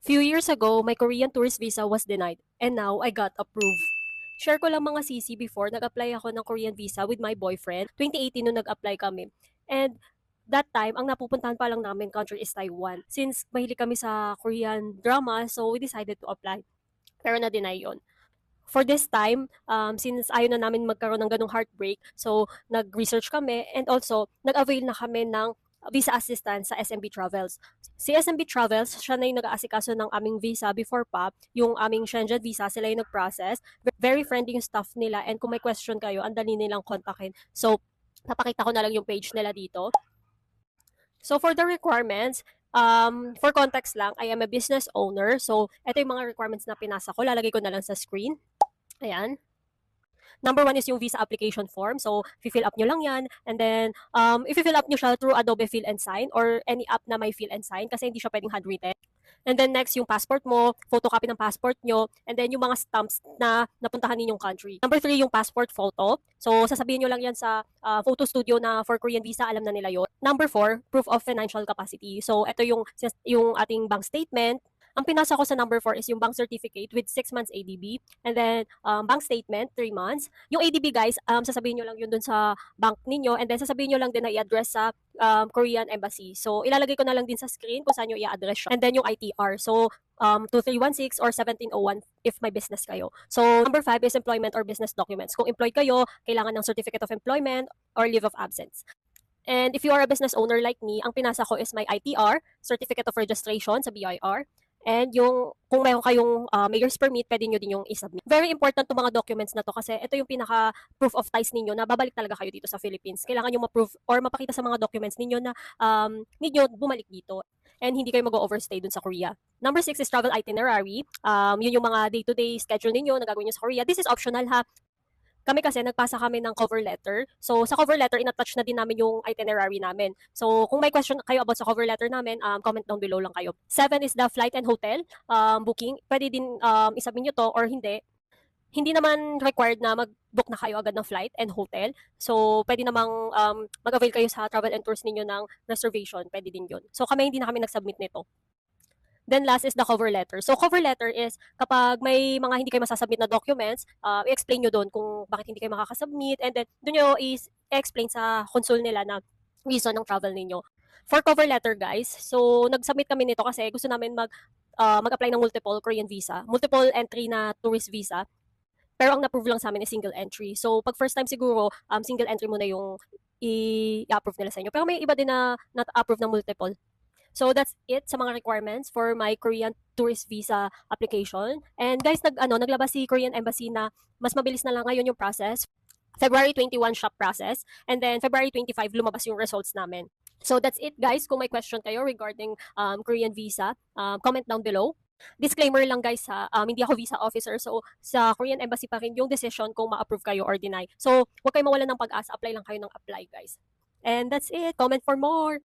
Few years ago, my Korean tourist visa was denied, and now I got approved. Share ko lang mga CC before, nag-apply ako ng Korean visa with my boyfriend. 2018 nung nag-apply kami. And that time, ang napupuntahan pa lang namin country is Taiwan. Since mahilig kami sa Korean drama, so we decided to apply. Pero na-deny yon. For this time, since ayaw na namin magkaroon ng ganong heartbreak, so nag-research kami and also nag-avail na kami ng visa assistance sa SMB Travels. Si SMB Travels, siya na yung nag-aasikaso ng aming visa before pa, yung aming Shenzhen visa, sila yung nag-process. Very friendly yung staff nila and kung may question kayo, ang dali nilang kontakin. So, napakita ko na lang yung page nila dito. So for the requirements, for context lang, I am a business owner. So ito yung mga requirements na pinasa ko. Lalagay ko na lang sa screen. Ayan. Number one is yung visa application form. So, fill up nyo lang yan. And then, i-fill up nyo siya through Adobe Fill and Sign or any app na may fill and sign kasi hindi siya pwedeng handwritten. And then next, yung passport mo, photocopy ng passport nyo, and then yung mga stamps na napuntahan ninyong country. Number three, yung passport photo. So, sasabihin nyo lang yan sa photo studio na for Korean visa, alam na nila yon. Number four, proof of financial capacity. So, ito yung ating bank statement. Ang pinasa ko sa number 4 is yung bank certificate with 6 months ADB. And then, bank statement, 3 months. Yung ADB, guys, sasabihin nyo lang yun dun sa bank ninyo. And then, sasabihin nyo lang din na i-address sa Korean Embassy. So, ilalagay ko na lang din sa screen kung saan nyo i-address siya. And then, yung ITR. So, 2316 or 1701 if may business kayo. So, number 5 is employment or business documents. Kung employed kayo, kailangan ng certificate of employment or leave of absence. And if you are a business owner like me, ang pinasa ko is my ITR, Certificate of Registration sa BIR, and yung kung mayroon kayong mayor's permit, pwede nyo din yung i-submit. Very important to mga documents na to kasi ito yung pinaka proof of ties ninyo na babalik talaga kayo dito sa Philippines. Kailangan nyo ma-prove or mapakita sa mga documents ninyo na ninyo bumalik dito and hindi kayo mag-overstay dun sa Korea. Number 6 is travel itinerary. Yun yung mga day-to-day schedule ninyo na gagawin nyo sa Korea. This is optional ha. Kami kasi nagpasa kami ng cover letter. So sa cover letter, inattach na din namin yung itinerary namin. So kung may question kayo about sa cover letter namin, comment down below lang kayo. 7 is the flight and hotel booking. Pwede din isubmit nyo to or hindi. Hindi naman required na mag-book na kayo agad ng flight and hotel. So, pwede namang mag-avail kayo sa travel and tours ninyo ng reservation. Pwede din yun. So, hindi na kami nag-submit nito. Then last is the cover letter. So cover letter is kapag may mga hindi kayo masasubmit na documents, i-explain nyo doon kung bakit hindi kayo makakasubmit and then doon nyo i-explain sa consul nila na reason ng travel ninyo. For cover letter guys, so nag-submit kami nito kasi gusto namin mag-apply ng multiple Korean visa, multiple entry na tourist visa. Pero ang na-approve lang sa amin is single entry. So pag first time siguro, single entry muna yung i-approve nila sa inyo. Pero may iba din na na-approve ng multiple. So that's it sa mga requirements for my Korean tourist visa application. And guys, naglabas si Korean Embassy na mas mabilis na lang ngayon yung process. February 21 shop process and then February 25 lumabas yung results namin. So that's it guys. Kung may question kayo regarding Korean visa, comment down below. Disclaimer lang guys ha, hindi ako visa officer so sa Korean Embassy pa rin yung decision kung ma-approve kayo or deny. So huwag kayo mawalan ng pag-asa, apply lang kayo ng apply guys. And that's it. Comment for more.